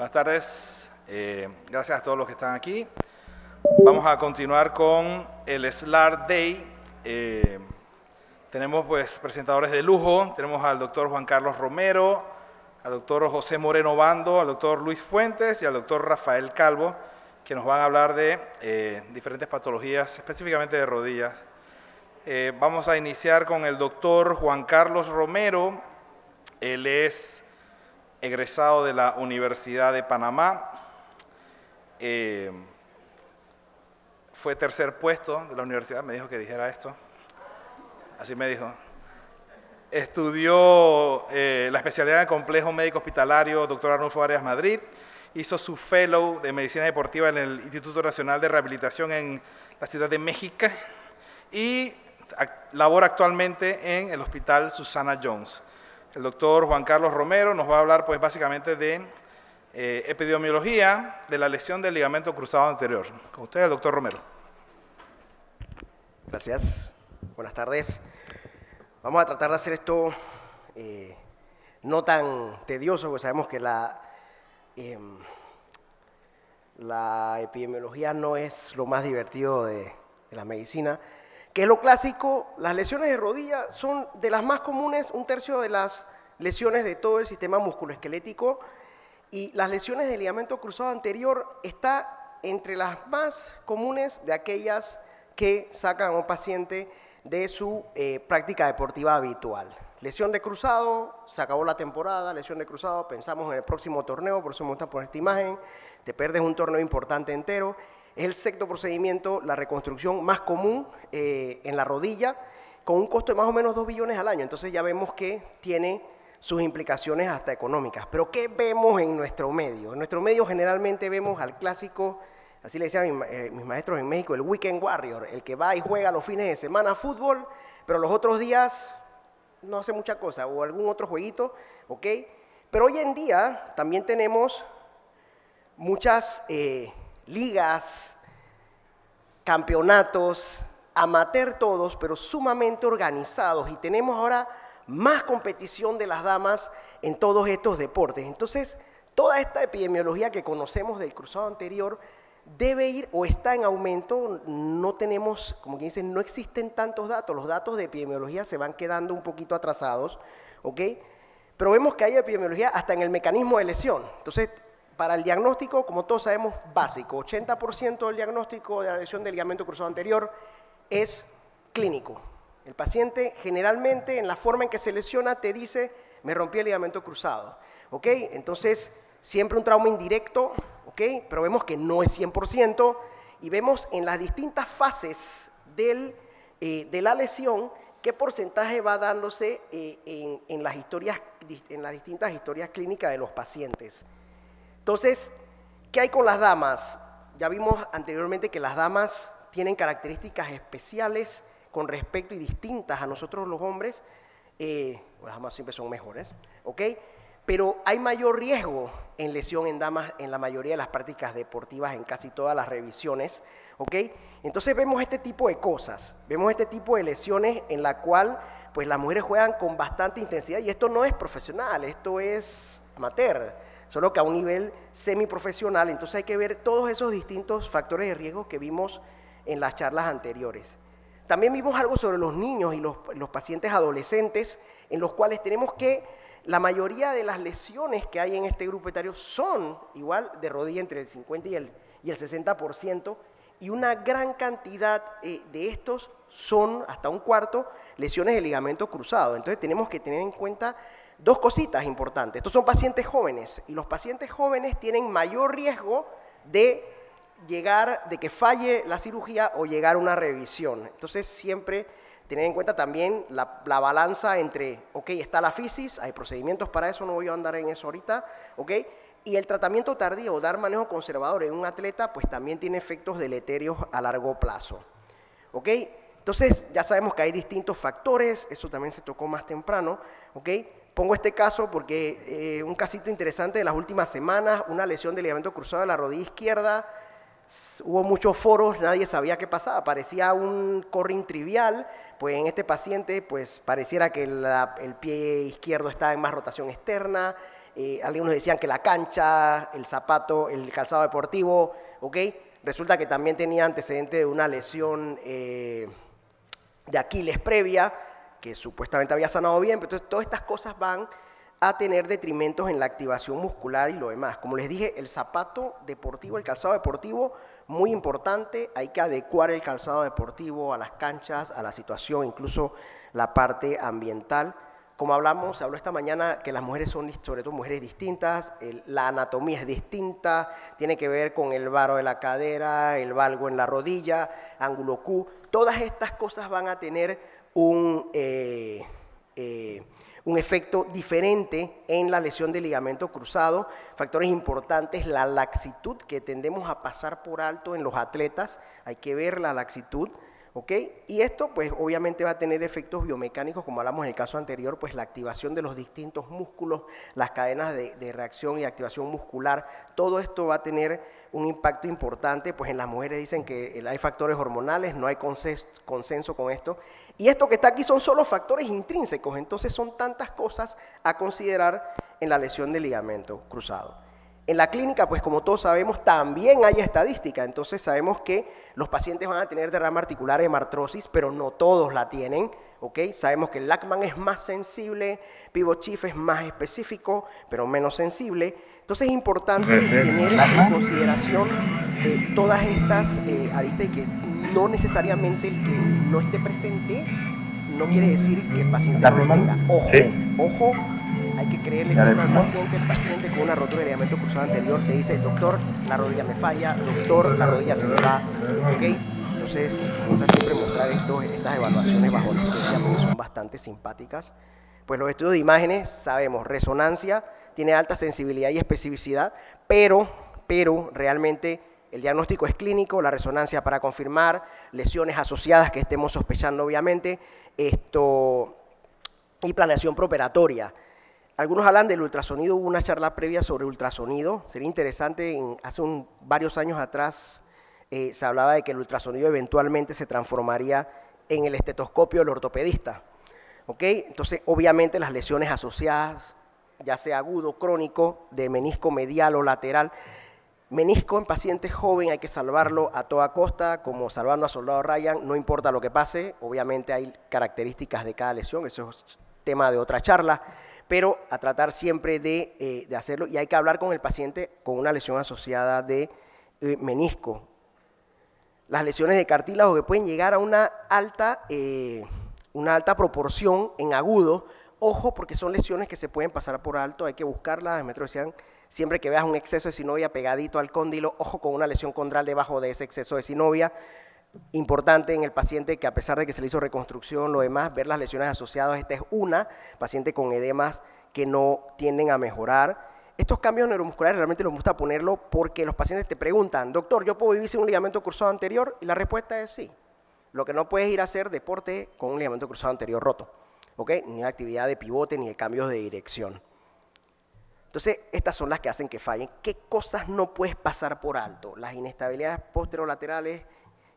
Buenas tardes, gracias a todos los que están aquí. Vamos a continuar con el SLAR Day. Tenemos pues presentadores de lujo, tenemos al doctor Juan Carlos Romero, al doctor José Moreno Bando, al doctor Luis Fuentes y al doctor Rafael Calvo, que nos van a hablar de diferentes patologías, específicamente de rodillas. Vamos a iniciar con el doctor Juan Carlos Romero. Él es egresado de la Universidad de Panamá, fue tercer puesto de la universidad, me dijo que dijera esto, así me dijo. Estudió la especialidad en complejo médico hospitalario, doctor Arnulfo Arias Madrid, hizo su fellow de medicina deportiva en el Instituto Nacional de Rehabilitación en la Ciudad de México y labora actualmente en el Hospital Susana Jones. El doctor Juan Carlos Romero nos va a hablar pues básicamente de epidemiología de la lesión del ligamento cruzado anterior. Con usted, el doctor Romero. Gracias. Buenas tardes. Vamos a tratar de hacer esto no tan tedioso, porque sabemos que la epidemiología no es lo más divertido de la medicina. Que es lo clásico, las lesiones de rodilla son de las más comunes, un tercio de las lesiones de todo el sistema musculoesquelético, y las lesiones del ligamento cruzado anterior está entre las más comunes de aquellas que sacan a un paciente de su práctica deportiva habitual. Lesión de cruzado, se acabó la temporada, lesión de cruzado, pensamos en el próximo torneo, por eso me gusta poner esta imagen, te pierdes un torneo importante entero. Es el sexto procedimiento, la reconstrucción más común en la rodilla, con un costo de más o menos 2 billones al año. Entonces ya vemos que tiene sus implicaciones hasta económicas. Pero ¿qué vemos en nuestro medio? En nuestro medio generalmente vemos al clásico, así le decían mis maestros en México, el weekend warrior, el que va y juega los fines de semana fútbol, pero los otros días no hace mucha cosa, o algún otro jueguito, ¿ok? Pero hoy en día también tenemos muchas ligas, campeonatos, amateur todos, pero sumamente organizados, y tenemos ahora más competición de las damas en todos estos deportes. Entonces, toda esta epidemiología que conocemos del cruzado anterior debe ir o está en aumento. No tenemos, como quien dice, no existen tantos datos, los datos de epidemiología se van quedando un poquito atrasados, ¿ok? Pero vemos que hay epidemiología hasta en el mecanismo de lesión. Entonces, para el diagnóstico, como todos sabemos, básico, 80% del diagnóstico de la lesión del ligamento cruzado anterior es clínico. El paciente generalmente en la forma en que se lesiona te dice, me rompí el ligamento cruzado, ¿ok? Entonces, siempre un trauma indirecto, ¿ok? Pero vemos que no es 100% y vemos en las distintas fases de la lesión qué porcentaje va dándose en las distintas historias clínicas de los pacientes. Entonces, ¿qué hay con las damas? Ya vimos anteriormente que las damas tienen características especiales con respecto y distintas a nosotros los hombres. Las damas siempre son mejores, ¿ok? Pero hay mayor riesgo en lesión en damas en la mayoría de las prácticas deportivas, en casi todas las revisiones, ¿ok? Entonces vemos este tipo de cosas, vemos este tipo de lesiones en la cual pues, las mujeres juegan con bastante intensidad, y esto no es profesional, esto es amateur, solo que a un nivel semiprofesional. Entonces hay que ver todos esos distintos factores de riesgo que vimos en las charlas anteriores. También vimos algo sobre los niños y los pacientes adolescentes, en los cuales tenemos que la mayoría de las lesiones que hay en este grupo etario son igual de rodilla entre el 50 y el 60%, y una gran cantidad de estos son, hasta un cuarto, lesiones de ligamento cruzado. Entonces tenemos que tener en cuenta dos cositas importantes. Estos son pacientes jóvenes, y los pacientes jóvenes tienen mayor riesgo de que falle la cirugía o llegar a una revisión. Entonces siempre tener en cuenta también la balanza entre, ok, está la fisis, hay procedimientos para eso, no voy a andar en eso ahorita, ok, y el tratamiento tardío, dar manejo conservador en un atleta, pues también tiene efectos deleterios a largo plazo, ok. Entonces ya sabemos que hay distintos factores, eso también se tocó más temprano, ok. Pongo este caso porque un casito interesante de las últimas semanas, una lesión del ligamento cruzado de la rodilla izquierda. Hubo muchos foros, nadie sabía qué pasaba, parecía un corring trivial, pues en este paciente pues pareciera que el pie izquierdo estaba en más rotación externa, algunos decían que la cancha, el zapato, el calzado deportivo, ¿ok? Resulta que también tenía antecedente de una lesión de Aquiles previa, que supuestamente había sanado bien, pero entonces todas estas cosas van a tener detrimentos en la activación muscular y lo demás. Como les dije, el zapato deportivo, el calzado deportivo, muy importante, hay que adecuar el calzado deportivo a las canchas, a la situación, incluso la parte ambiental. Como hablamos, se habló esta mañana que las mujeres son sobre todo mujeres distintas, la anatomía es distinta, tiene que ver con el varo de la cadera, el valgo en la rodilla, ángulo Q, todas estas cosas van a tener un efecto diferente en la lesión del ligamento cruzado. Factores importantes, la laxitud que tendemos a pasar por alto en los atletas, hay que ver la laxitud, ¿ok? Y esto pues obviamente va a tener efectos biomecánicos, como hablamos en el caso anterior, pues la activación de los distintos músculos, las cadenas de reacción y activación muscular, todo esto va a tener un impacto importante, pues en las mujeres dicen que hay factores hormonales, no hay consenso con esto, y esto que está aquí son solo factores intrínsecos, entonces son tantas cosas a considerar en la lesión del ligamento cruzado. En la clínica, pues como todos sabemos, también hay estadística, entonces sabemos que los pacientes van a tener derrame articular hemartrosis, pero no todos la tienen, ¿ok? Sabemos que el Lachman es más sensible, Pivot Chief es más específico, pero menos sensible. Entonces es importante tener en consideración todas estas aristas y que no necesariamente el que no esté presente no quiere decir que el paciente no tenga. Ojo, ojo. Hay que creerle siempre al paciente. El paciente con una rotura de ligamento cruzado anterior te dice, doctor, la rodilla me falla, doctor, la rodilla se me va, ¿ok? Entonces, me gusta siempre mostrar estas evaluaciones bajo anestesia porque son bastante simpáticas. Pues los estudios de imágenes, sabemos, resonancia, tiene alta sensibilidad y especificidad, pero realmente el diagnóstico es clínico, la resonancia para confirmar lesiones asociadas que estemos sospechando, obviamente, y planeación preoperatoria. Algunos hablan del ultrasonido, hubo una charla previa sobre ultrasonido, sería interesante, hace varios años atrás se hablaba de que el ultrasonido eventualmente se transformaría en el estetoscopio del ortopedista, ¿ok? Entonces, obviamente las lesiones asociadas, ya sea agudo, crónico, de menisco medial o lateral, menisco en pacientes jóvenes hay que salvarlo a toda costa, como salvando a Soldado Ryan, no importa lo que pase, obviamente hay características de cada lesión, eso es tema de otra charla, pero a tratar siempre de hacerlo, y hay que hablar con el paciente con una lesión asociada de menisco. Las lesiones de cartílago que pueden llegar a una alta proporción en agudo, ojo, porque son lesiones que se pueden pasar por alto, hay que buscarlas. Me decían, siempre que veas un exceso de sinovia pegadito al cóndilo, ojo con una lesión condral debajo de ese exceso de sinovia. Importante en el paciente que a pesar de que se le hizo reconstrucción, lo demás, ver las lesiones asociadas. Esta es una paciente con edemas que no tienden a mejorar. Estos cambios neuromusculares realmente nos gusta ponerlo porque los pacientes te preguntan, doctor, ¿yo puedo vivir sin un ligamento cruzado anterior? Y la respuesta es sí. Lo que no puedes ir a hacer deporte con un ligamento cruzado anterior roto, ¿ok? Ni actividad de pivote ni de cambios de dirección. Entonces, estas son las que hacen que fallen. ¿Qué cosas no puedes pasar por alto? Las inestabilidades posterolaterales,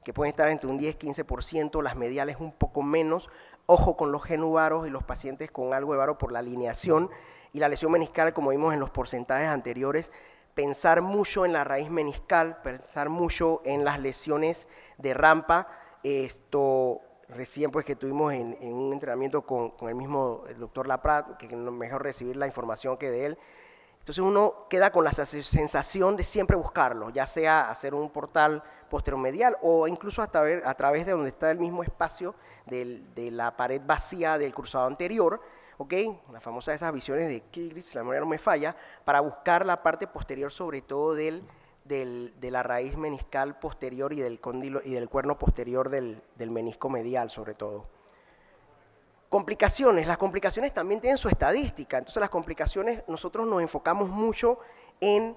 que pueden estar entre un 10-15%, las mediales un poco menos. Ojo con los genuvaros y los pacientes con algo de varo por la alineación. Y la lesión meniscal, como vimos en los porcentajes anteriores, pensar mucho en la raíz meniscal, pensar mucho en las lesiones de rampa. Recién pues que tuvimos en un entrenamiento con el mismo doctor Laprat, que es mejor recibir la información que de él. Entonces uno queda con la sensación de siempre buscarlo, ya sea hacer un portal posteromedial o incluso hasta ver a través de donde está el mismo espacio de la pared vacía del cruzado anterior, ¿ok? La famosa de esas visiones de Kilgreaves, si la memoria no me falla, para buscar la parte posterior, sobre todo de la raíz meniscal posterior y del cóndilo y del cuerno posterior del menisco medial, sobre todo. Complicaciones. Las complicaciones también tienen su estadística. Entonces las complicaciones, nosotros nos enfocamos mucho en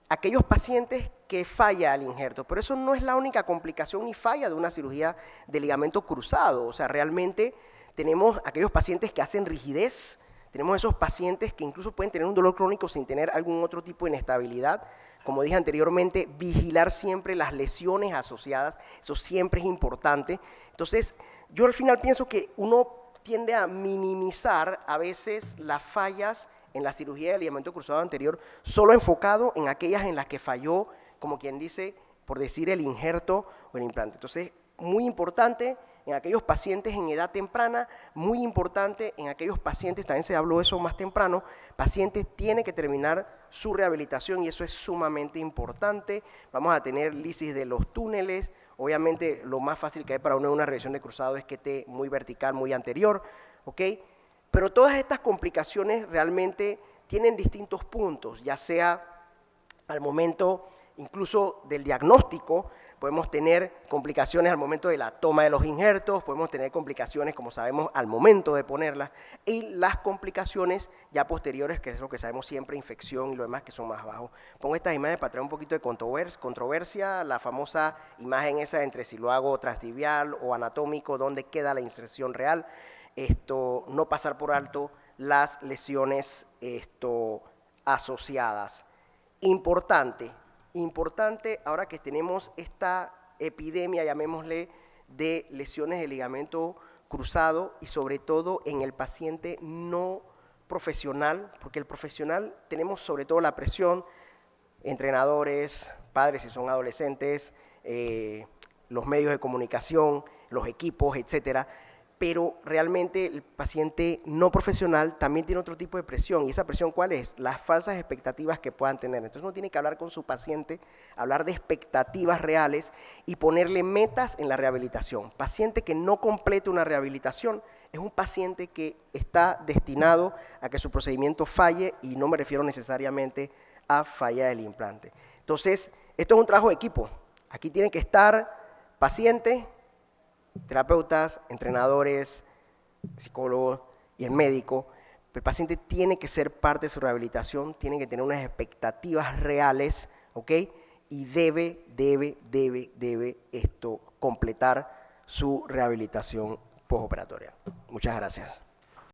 aquellos pacientes que falla el injerto, pero eso no es la única complicación ni falla de una cirugía de ligamento cruzado. O sea, realmente tenemos aquellos pacientes que hacen rigidez, tenemos esos pacientes que incluso pueden tener un dolor crónico sin tener algún otro tipo de inestabilidad. Como dije anteriormente, vigilar siempre las lesiones asociadas, eso siempre es importante. Entonces, yo al final pienso que uno tiende a minimizar a veces las fallas en la cirugía del ligamento cruzado anterior, solo enfocado en aquellas en las que falló, como quien dice, por decir, el injerto o el implante. Entonces, muy importante en aquellos pacientes en edad temprana, muy importante en aquellos pacientes, también se habló de eso más temprano, pacientes tienen que terminar su rehabilitación y eso es sumamente importante. Vamos a tener lisis de los túneles, obviamente lo más fácil que hay para uno en una revisión de cruzado es que esté muy vertical, muy anterior, ¿ok? Pero todas estas complicaciones realmente tienen distintos puntos, ya sea al momento incluso del diagnóstico, podemos tener complicaciones al momento de la toma de los injertos, podemos tener complicaciones, como sabemos, al momento de ponerlas, y las complicaciones ya posteriores, que es lo que sabemos siempre, infección y lo demás, que son más bajos. Pongo estas imágenes para traer un poquito de controversia, la famosa imagen esa entre si lo hago transtibial o anatómico, dónde queda la inserción real, no pasar por alto las lesiones asociadas. Importante, ahora que tenemos esta epidemia, llamémosle, de lesiones de ligamento cruzado y sobre todo en el paciente no profesional, porque el profesional tenemos sobre todo la presión, entrenadores, padres si son adolescentes, los medios de comunicación, los equipos, etcétera, pero realmente el paciente no profesional también tiene otro tipo de presión. ¿Y esa presión cuál es? Las falsas expectativas que puedan tener. Entonces uno tiene que hablar con su paciente, hablar de expectativas reales y ponerle metas en la rehabilitación. Paciente que no complete una rehabilitación es un paciente que está destinado a que su procedimiento falle y no me refiero necesariamente a falla del implante. Entonces, esto es un trabajo de equipo. Aquí tienen que estar paciente, terapeutas, entrenadores, psicólogos y el médico. El paciente tiene que ser parte de su rehabilitación, tiene que tener unas expectativas reales, ¿ok? Y debe completar su rehabilitación postoperatoria. Muchas gracias.